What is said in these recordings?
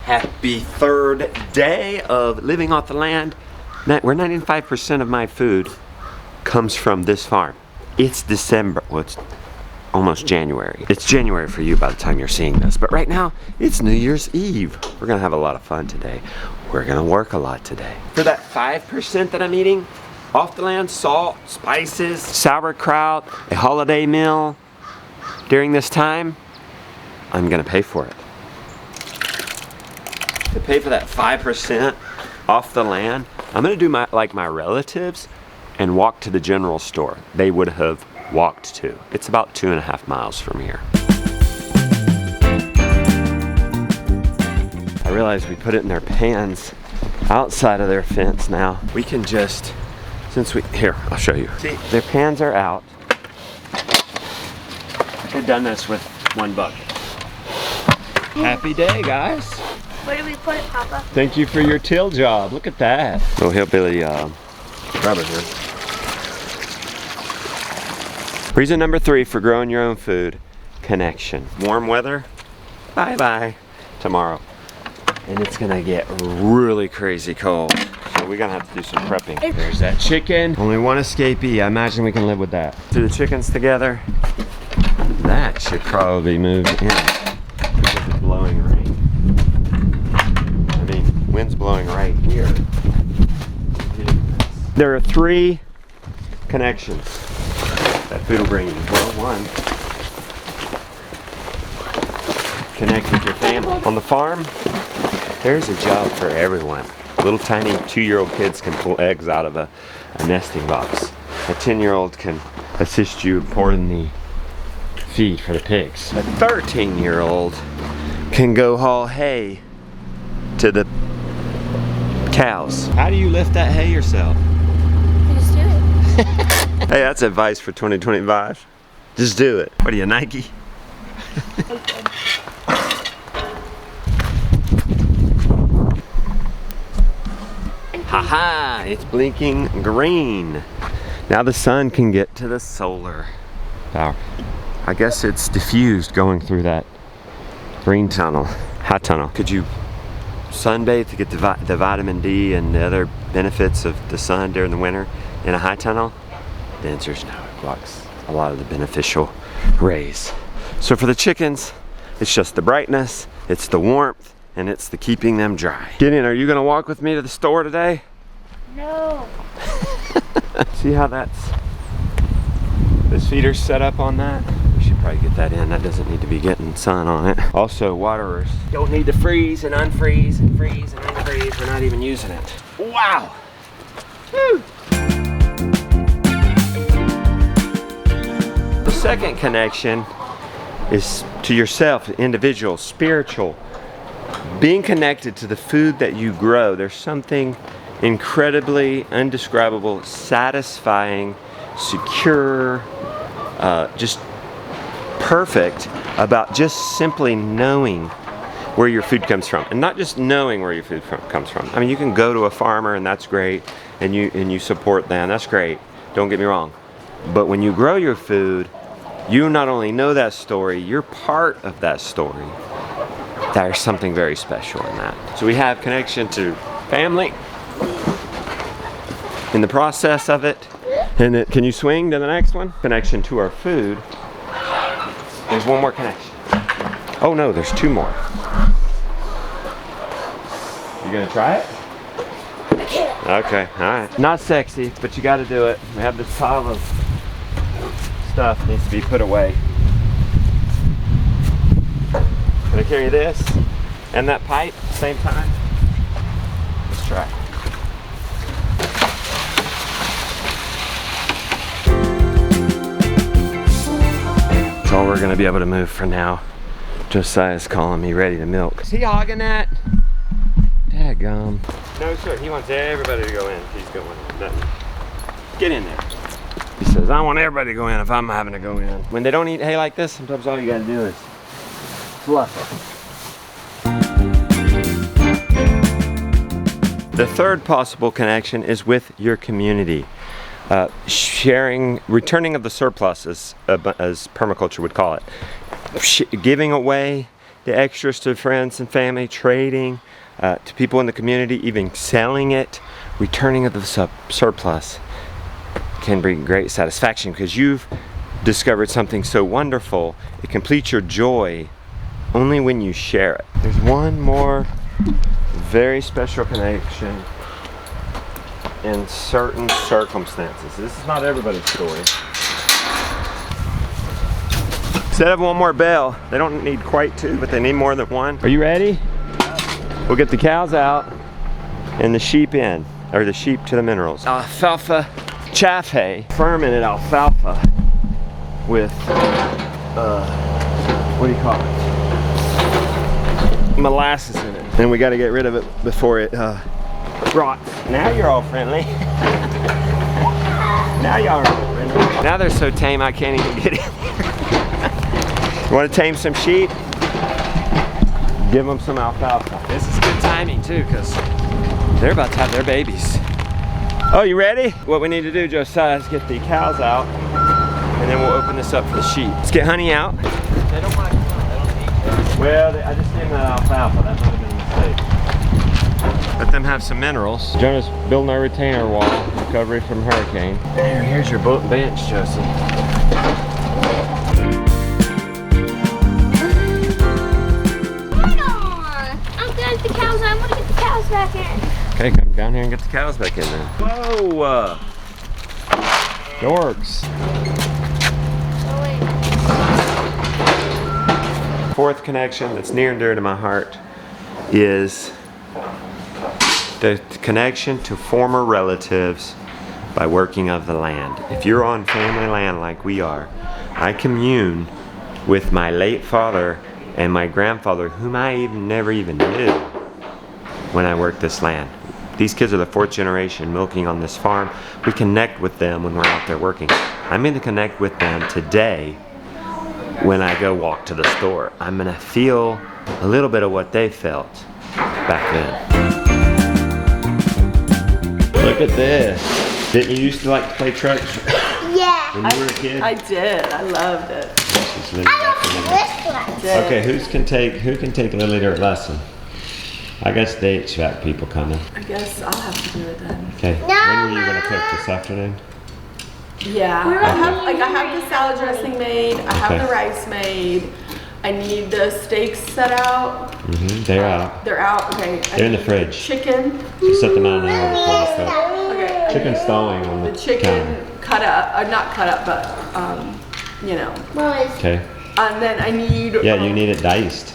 Happy third day of living off the land. Where 95% of my food comes from this farm. It's December, well, it's almost January. It's January for you by the time you're seeing this, but right now it's New Year's Eve. We're gonna have a lot of fun today. We're gonna work a lot today. For that 5% that I'm eating, off the land, salt, spices, sauerkraut, a holiday meal, during this time, I'm gonna pay for it. To pay for that 5% off the land, I'm gonna do like my relatives and walk to the general store. They would have walked to. It's about 2.5 miles from here. I realized we put it in their pans outside of their fence now. We can just, here, I'll show you. See, their pans are out. We've done this with one bucket. Happy day, guys. Where do we put it, Papa? Thank you for your till job. Look at that. Little hillbilly rubber here. Reason number 3 for growing your own food, connection. Warm weather, bye-bye tomorrow. And it's gonna get really crazy cold. So we're gonna have to do some prepping. There's that chicken. Only one escapee. I imagine we can live with that. Do the chickens together. That should probably move in because it's blowing rain. I mean, wind's blowing right here. There are 3 connections that food will bring you. Well, 1, connect with your family. On the farm, there's a job for everyone. Little tiny 2-year-old kids can pull eggs out of a nesting box. A 10-year-old can assist you pouring the feed for the pigs. A 13-year-old can go haul hay to the cows. How do you lift that hay yourself? You just do it. Hey, that's advice for 2025. Just do it. What are you, Nike? Haha, it's blinking green. Now the sun can get to the solar power. I guess it's diffused going through that green tunnel, hot tunnel. Could you sunbathe to get the vitamin D and the other benefits of the sun during the winter in a high tunnel? The answer is no, it blocks a lot of the beneficial rays. So for the chickens, it's just the brightness, it's the warmth, and it's the keeping them dry. Gideon, are you gonna walk with me to the store today? No. See how this feeder's set up on that? We should probably get that in. That doesn't need to be getting sun on it. Also, waterers don't need to freeze and unfreeze and freeze and unfreeze. We're not even using it. Wow! Woo! The second connection is to yourself, individual, spiritual. Being connected to the food that you grow. There's something incredibly indescribable, satisfying, secure, just perfect about just simply knowing where your food comes from, and not just knowing where your food comes from. I mean, you can go to a farmer and that's great, and you support them, that's great, don't get me wrong, but when you grow your food, you not only know that story, you're part of that story. There's something very special in that. So we have connection to family in the process of it. And can you swing to the next one? Connection to our food. There's one more connection. Oh no, there's 2 more. You gonna try it? Okay, all right. Not sexy, but you gotta do it. We have this pile of stuff needs to be put away. Can I carry this and that pipe at the same time? Let's try. That's all we're gonna be able to move for now. Josiah's calling me ready to milk. Is he hogging that? Dadgum. No sir, he wants everybody to go in. He's going in. Nothing. Get in there. He says, I want everybody to go in if I'm having to go in. When they don't eat hay like this, sometimes all you gotta do is fluff it. The third possible connection is with your community. Returning of the surplus, as permaculture would call it. Giving away the extras to friends and family, trading to people in the community, even selling it, returning of the surplus can bring great satisfaction because you've discovered something so wonderful. It completes your joy only when you share it. There's one more very special connection in certain circumstances. This is not everybody's story. Instead of one more bell, they don't need quite two, but they need more than one. Are you ready? We'll get the cows out and the sheep in, or the sheep to the minerals. Alfalfa chaff hay, fermented alfalfa with, what do you call it? Molasses in it. Then we got to get rid of it before it rots. Now you're all friendly. Now y'all are all friendly. Now they're so tame I can't even get in there. You want to tame some sheep? Give them some alfalfa. This is good timing too, because they're about to have their babies. Oh, you ready? What we need to do, Josiah, is get the cows out, and then we'll open this up for the sheep. Let's get Honey out. They don't want to come out. They don't eat that. Well, I just named that alfalfa. That might have been a mistake. Let them have some minerals. Jonah's building our retainer wall, recovery from hurricane. Here's your boat bench, Josie. The cows, I want to get the cows back in. Okay, come down here and get the cows back in then. Whoa! Dorks. Oh, wait. Fourth connection that's near and dear to my heart is the connection to former relatives by working of the land. If you're on family land like we are, I commune with my late father and my grandfather, whom I never even knew when I worked this land. These kids are the fourth generation milking on this farm. We connect with them when we're out there working. I'm going to connect with them today when I go walk to the store. I'm going to feel a little bit of what they felt back then. Look at this. Didn't you used to like to play trucks Yeah. when you were a kid? I did. I loved it. She's living back in the- This one. Okay, who can take Lily to her lesson? I guess the HVAC people coming. I guess I'll have to do it then. Okay. When were you gonna cook this afternoon? Yeah. I have the salad dressing made. I have Okay. the rice made. I need the steaks set out. They're out. They're out. Okay. They're in the fridge. Chicken. Just set them out an hour before you cook. Okay. Chicken stalling on The the chicken counter. cut up. Not cut up, but you know. Okay. And then I need. Yeah, you need it diced.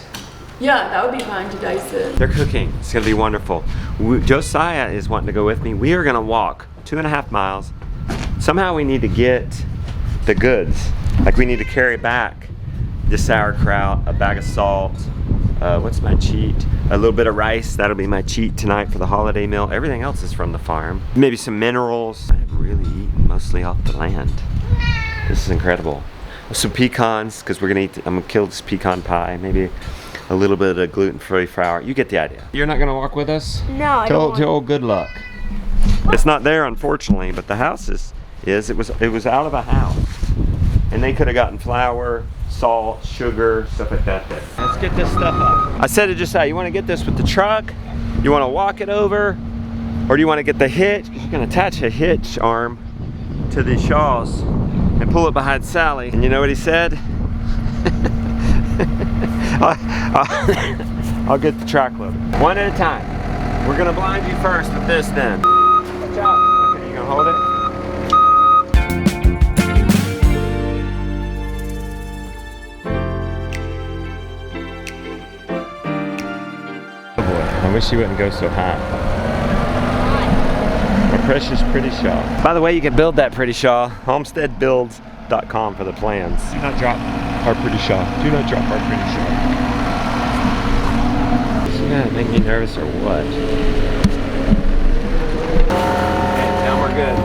Yeah, that would be fine to dice it. They're cooking. It's gonna be wonderful. Josiah is wanting to go with me. We are gonna walk 2.5 miles. Somehow we need to get the goods. Like we need to carry back the sauerkraut, a bag of salt. What's my cheat? A little bit of rice. That'll be my cheat tonight for the holiday meal. Everything else is from the farm. Maybe some minerals. I've really eaten mostly off the land. This is incredible. Some pecans, because we're gonna eat. I'm gonna kill this pecan pie. Maybe a little bit of gluten-free flour. You get the idea. You're not gonna walk with us? No, I don't want Tell Good Luck. It's not there, unfortunately, but the house is. It was out of a house, and they could have gotten flour, salt, sugar, stuff like that there. Let's get this stuff up. I said to Josiah, you want to get this with the truck? You want to walk it over, or do you want to get the hitch? You can attach a hitch arm to the shawls and pull it behind Sally. And you know what he said? I'll get the track loader. One at a time. We're gonna blind you first with this then. Watch out. Okay, you gonna hold it? Oh boy, I wish you wouldn't go so high. My precious pretty shawl. By the way, you can build that pretty shawl. Homesteadbuilds.com for the plans. Do not drop our pretty shawl. Do not drop our pretty shawl. Is she gonna make me nervous or what? Okay, now we're good.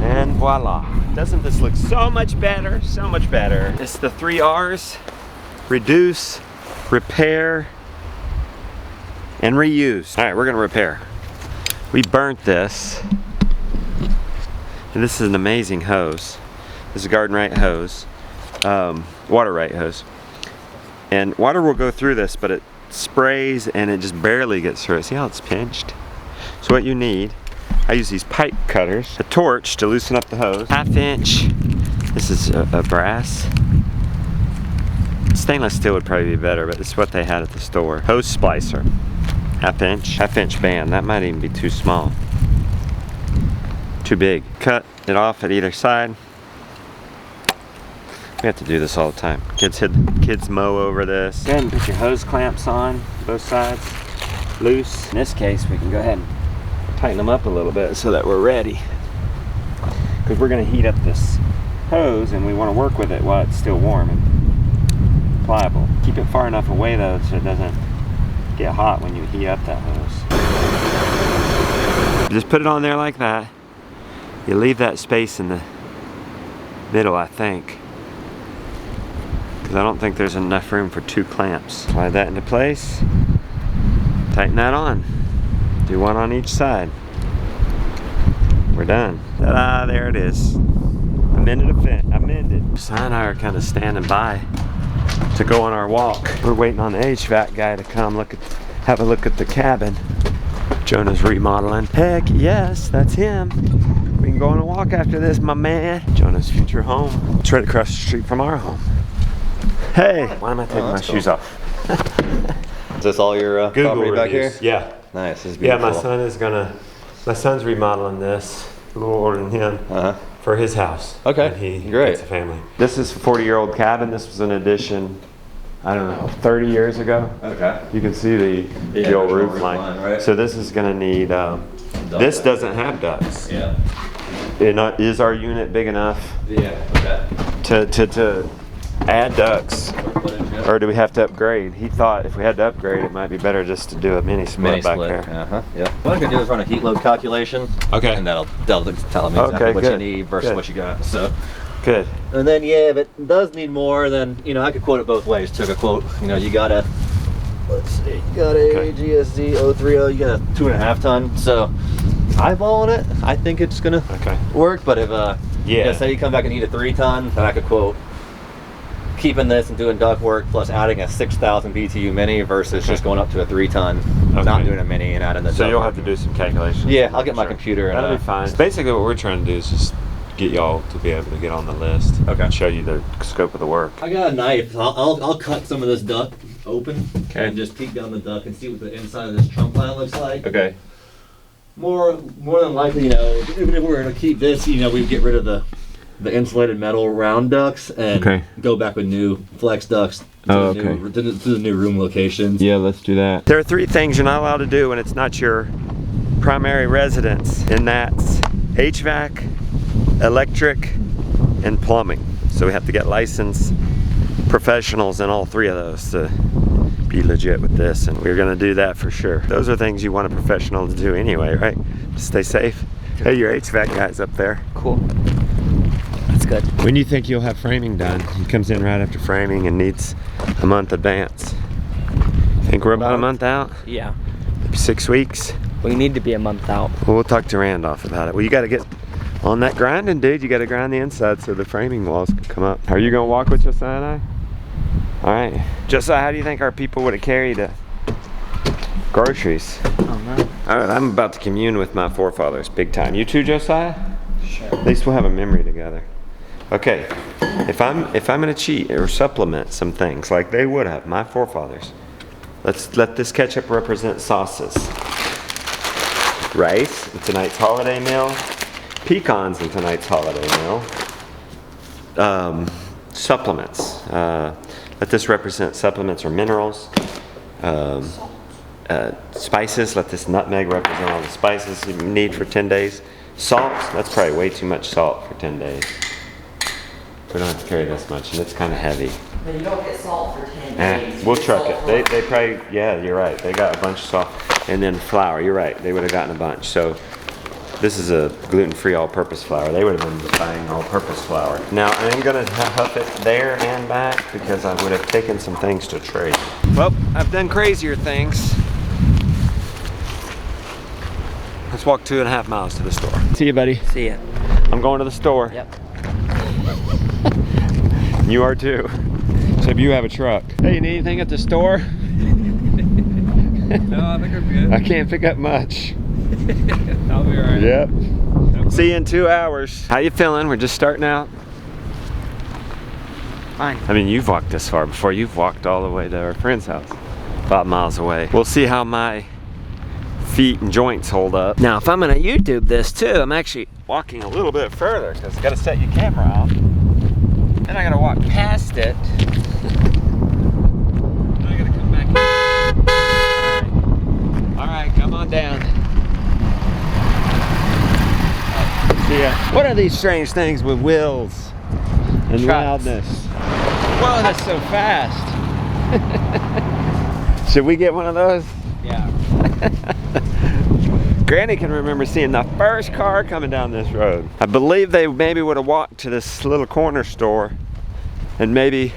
And voila. Doesn't this look so much better? So much better. It's the 3 R's. Reduce, repair, and reuse. All right, we're gonna repair. We burnt this. And this is an amazing hose. This is a garden right hose. water right hose. And water will go through this, but it sprays and it just barely gets through it. See how it's pinched? So what you need, I use these pipe cutters, a torch to loosen up the hose, 1/2 inch. This is a brass. Stainless steel would probably be better, but this is what they had at the store. Hose splicer, 1/2 inch band. That might even be too small. Too big. Cut it off at either side. We have to do this all the time. Kids mow over this. Go ahead and put your hose clamps on both sides. Loose. In this case, we can go ahead and tighten them up a little bit so that we're ready. Because we're going to heat up this hose and we want to work with it while it's still warm and pliable. Keep it far enough away though so it doesn't get hot when you heat up that hose. Just put it on there like that. You leave that space in the middle, I think. Because I don't think there's enough room for 2 clamps. Slide that into place. Tighten that on. Do one on each side. We're done. Ta-da, there it is. Amended. Si and I are kind of standing by to go on our walk. We're waiting on the HVAC guy to come have a look at the cabin Jonah's remodeling. Heck yes, that's him. We can go on a walk after this, my man. Jonah's future home. It's right across the street from our home. Hey, why am I taking my shoes off? Is this all your Google property back here? reviews. Yeah. Nice. This is Yeah, beautiful. my son's remodeling this, a little older than him, for his house. Okay, when he great. gets a family. This is a 40-year-old cabin. This was an addition, I don't know, 30 years ago. Okay. You can see the old roof line. Right? So this is going to need, this doesn't have ducts. Yeah. Is our unit big enough Yeah. Okay. to add ducts? Or do we have to upgrade? He thought if we had to upgrade, it might be better just to do a mini split back there. Yeah. What I can do is run a heat load calculation. Okay. And that'll tell me exactly what you need versus what you got. So. Good. And then if it does need more, then I could quote it both ways. Took a quote. You got a. Let's see. You got a GSZ 030. You got a 2.5 ton. So. Eyeballing it, I think it's gonna work. But if say you come back and need a 3 ton, then I could quote keeping this and doing duct work plus adding a 6,000 BTU mini versus just going up to a 3 ton, not doing a mini and adding the. So you'll have to do some calculations. Yeah, I'll get my computer. That'll be fine. Basically, what we're trying to do is just get y'all to be able to get on the list. Okay. And show you the scope of the work. I got a knife. I'll cut some of this duct open and just peek down the duct and see what the inside of this trunk line looks like. Okay. More than likely, even if we're gonna keep this, we'd get rid of the insulated metal round ducts and go back with new flex ducts to the new room locations. Yeah, let's do that. There are 3 things you're not allowed to do when it's not your primary residence, and that's HVAC, electric, and plumbing. So we have to get licensed professionals in all 3 of those to be legit with this, and we're gonna do that for sure. Those are things you want a professional to do anyway, right? To stay safe. Hey, your HVAC guy's up there. Cool. That's good. When do you think you'll have framing done? He comes in right after framing and needs a month advance. Think we're about a month out? Yeah. Maybe 6 weeks? We need to be a month out. Well, we'll talk to Randolph about it. Well, you gotta get on that grinding, dude. You gotta grind the inside so the framing walls can come up. Are you gonna walk with Josiah and I? All right. Josiah, how do you think our people would have carried groceries? I don't know. All right, I'm about to commune with my forefathers, big time. You too, Josiah? Sure. At least we'll have a memory together. Okay, if I'm gonna cheat or supplement some things like they would have, my forefathers, let's let this ketchup represent sauces. Rice in tonight's holiday meal. Pecans in tonight's holiday meal. Supplements. Let this represent supplements or minerals. Spices, let this nutmeg represent all the spices you need for 10 days. Salt, that's probably way too much salt for 10 days. We don't have to carry this much, and it's kind of heavy. But you don't get salt for 10 days. We'll truck it. They probably, yeah, you're right. They got a bunch of salt. And then flour, you're right. They would have gotten a bunch. So this is a gluten-free all-purpose flour. They would have been buying all-purpose flour. Now, I am going to huff it there and back because I would have taken some things to trade. Well, I've done crazier things. Let's walk 2.5 miles to the store. See you, buddy. See ya. I'm going to the store. Yep. You are too. Except you have a truck. Hey, you need anything at the store? No, I think I'm good. I can't pick up much. I'll be alright. Yep. See you in 2 hours. How you feeling? We're just starting out. Fine. I mean, you've walked this far before. You've walked all the way to our friend's house. 5 miles away. We'll see how my feet and joints hold up. Now, if I'm gonna YouTube this too, I'm actually walking a little bit further because I gotta set your camera off. Then I gotta walk past it. Then I gotta come back in. All right, come on down. See ya. What are these strange things with wheels and Trucks. loudness? Whoa, that's so fast. Should we get one of those? Yeah. Granny can remember seeing the first car coming down this road. I believe they maybe would have walked to this little corner store and maybe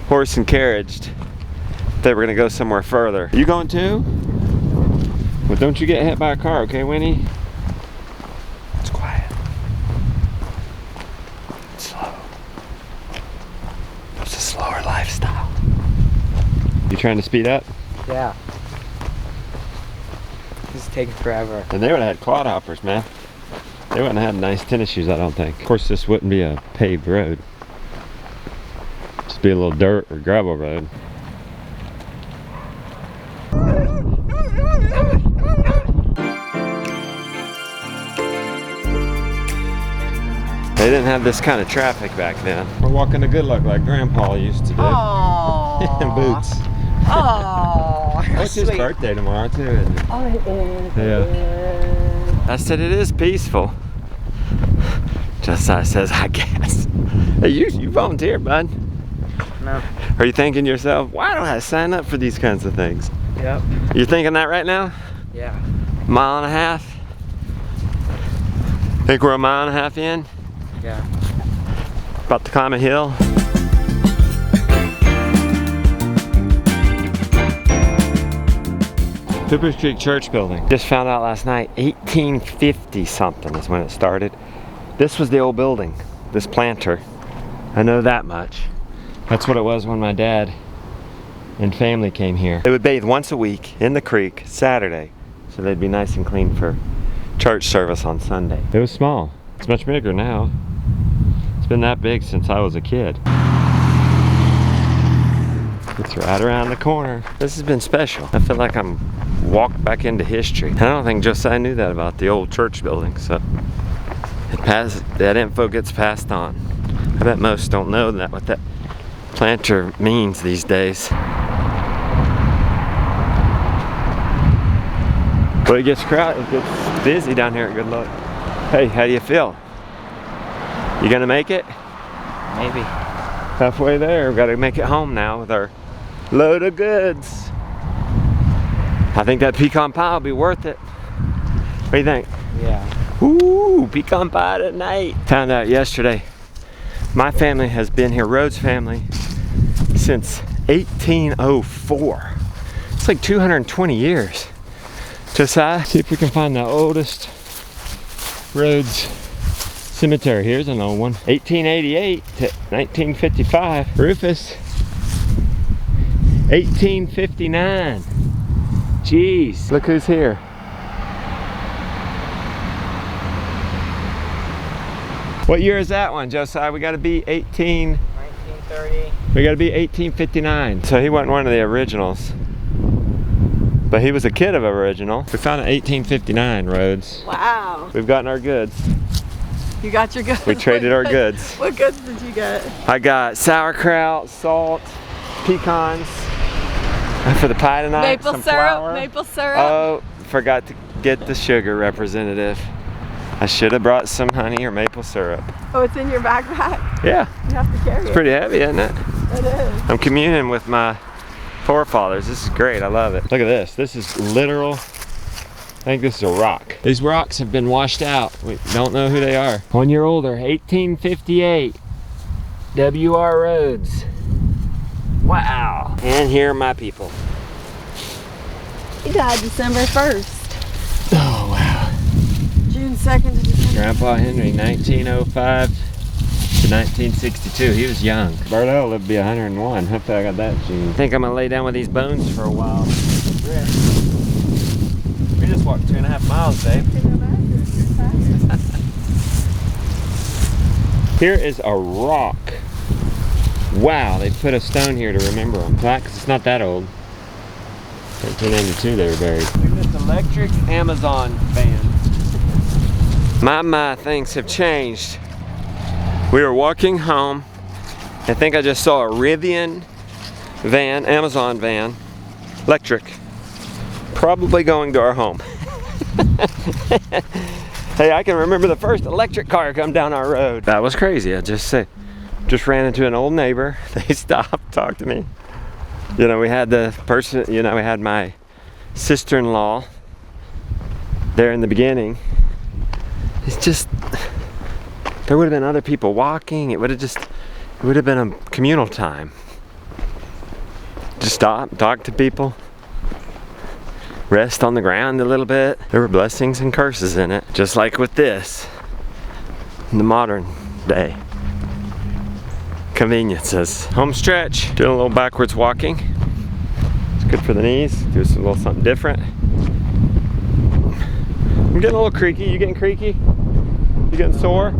horse and carriaged if they were gonna go somewhere further. You going too? Well, don't you get hit by a car, okay, Winnie? It's quiet. It's slow. It's a slower lifestyle. You trying to speed up? Yeah. This is taking forever. And they would have had quad hoppers, man. They wouldn't have had nice tennis shoes, I don't think. Of course, this wouldn't be a paved road. Just be a little dirt or gravel road. They didn't have this kind of traffic back then. We're walking to Good Luck like Grandpa used to do. Oh. In boots. Oh. It's his birthday tomorrow too, isn't it? Yeah. I said it is peaceful. Josiah says, I guess. Hey, you volunteered, bud. No. Are you thinking to yourself, why don't I sign up for these kinds of things? Yep. You thinking that right now? Yeah. Mile and a half? Think we're a mile and a half in? Yeah. About to climb a hill? Cooper's Creek Church building. Just found out last night, 1850 something is when it started. This was the old building, this planter. I know that much. That's what it was when my dad and family came here. They would bathe once a week in the creek, Saturday, so they'd be nice and clean for church service on Sunday. It was small. It's much bigger now. It's been that big since I was a kid. It's right around the corner. This has been special. I feel like I'm walked back into history. I don't think Josiah knew that about the old church building, so that info gets passed on. I bet most don't know that what that planter means these days. But it gets crowded, it gets busy down here at Good Luck. Hey, how do you feel? You gonna make it? Maybe. Halfway there, we've got to make it home now with our load of goods. I think that pecan pie will be worth it. What do you think? Yeah. Ooh, pecan pie tonight. Found out yesterday, my family has been here, Rhodes family, since 1804. It's like 220 years. Josiah, see if we can find the oldest Rhodes cemetery. Here's an old one. 1888 to 1955. Rufus, 1859. Jeez, look who's here. What year is that one, Josiah? We gotta be 1930. We gotta be 1859. So he wasn't one of the originals, but he was a kid of original. We found an 1859 Rhodes. Wow. We've gotten our goods. You got your goods. We traded our goods. What goods did you get? I got sauerkraut, salt, pecans for the pie tonight. Maple some syrup. flour. Maple syrup. Oh, forgot to get the sugar representative. I should have brought some honey or maple syrup. Oh, it's in your backpack. Yeah, You have to carry it's it. pretty heavy, isn't it? It is. I'm communing with my forefathers. This is great. I love it. Look at this. This is literal. I think this is a rock. These rocks have been washed out. We don't know who they are. 1 year older, 1858. W.R. Rhodes. Wow. And here are my people. He died December 1st. Oh, wow. June 2nd to December. Grandpa Henry, 1905 to 1962. He was young. Barlow lived to be 101. Hopefully I got that gene. I think I'm gonna lay down with these bones for a while. We just walked 2.5 miles, babe. Here is a rock. Wow, they put a stone here to remember them. Because it's not that old. 1992 they were buried. Look at this electric Amazon van. My, things have changed. We were walking home. I think I just saw a Rivian van, Amazon van, electric. Probably going to our home. Hey, I can remember the first electric car come down our road. That was crazy. I just ran into an old neighbor. They stopped, talked to me. You know, we had the person, you know, we had my sister-in-law there in the beginning. It's just, there would have been other people walking. It would have been a communal time. Just stop, talk to people. Rest on the ground a little bit. There were blessings and curses in it, just like with this in the modern day. Conveniences. Home stretch. Doing a little backwards walking. It's good for the knees. Do a little something different. I'm getting a little creaky. You getting creaky? You getting sore?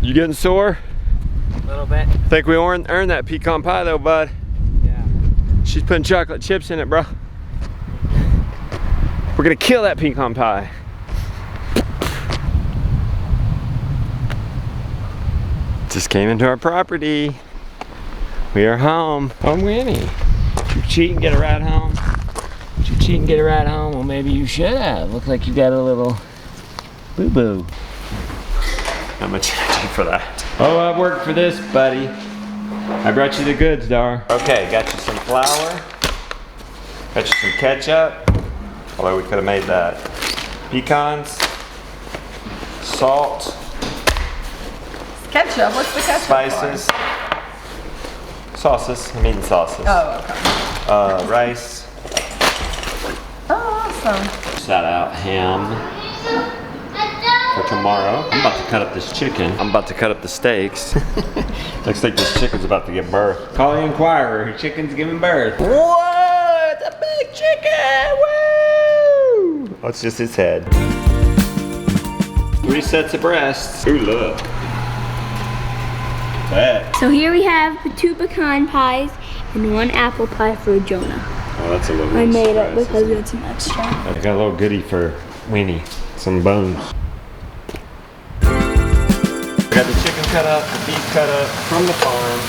You getting sore? A little bit. Think we earned that pecan pie though, bud. Yeah. She's putting chocolate chips in it, bro. We're gonna kill that pecan pie. Just came into our property. We are home. Oh, Winnie. Did you cheat and get a ride home? Did you cheat and get a ride home? Well, maybe you should have. Look like you got a little boo-boo. How much energy for that? Oh, I worked for this, buddy. I brought you the goods, Dar. Okay, got you some flour. Got you some ketchup. Although we could have made that. Pecans. Salt. Ketchup, what's the ketchup Spices. Sauces. I'm eating sauces. Oh, okay. Rice. Oh, awesome. Shout out ham for tomorrow. I'm about to cut up this chicken. I'm about to cut up the steaks. Looks like this chicken's about to give birth. Call the Inquirer. Her chicken's giving birth. Whoa! It's a big chicken! Woo! Oh, it's just his head. 3 sets of breasts. Ooh, look. That. So here we have the 2 pecan pies and 1 apple pie for Jonah. Oh, that's a little I made it surprise, because isn't it? it's an extra. I got a little goodie for Weenie. Some bones. I got the chicken cut up, the beef cut up from the farm.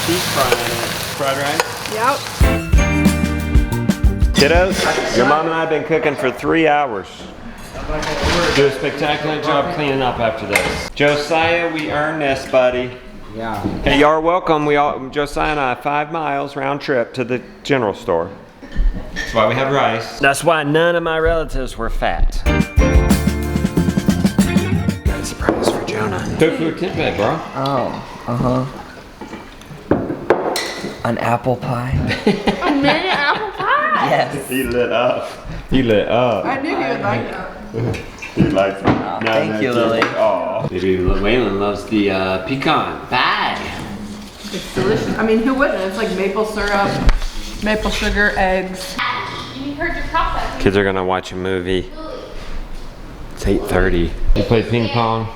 Deep frying it. Fried rice? Yep. Kiddos, your mom and I have been cooking for 3 hours. Do a spectacular job cleaning up after this. Josiah, we earned this, buddy. Yeah. Hey, y'all are welcome. Josiah and I, 5 miles round trip to the general store. That's why we have rice. That's why none of my relatives were fat. Got a surprise for Jonah. Cook food tempeh, bro. Oh, an apple pie? A minute apple pie? Yes. He lit up. He lit up. I knew you would like that. He likes it. Thank you, Lily. Aw. Maybe Waylon loves the pecan pie. It's delicious. I mean, who wouldn't? It's like maple syrup, maple sugar, eggs. You heard your process. Kids are gonna watch a movie. It's 8:30. We played ping pong.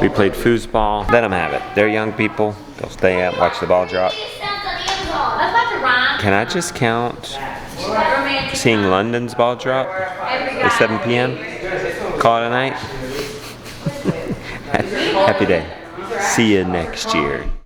We played foosball. Let them have it. They're young people. They'll stay up, watch the ball drop. Can I just count seeing London's ball drop at 7 p.m.? Call it a night. Happy day. See you next year.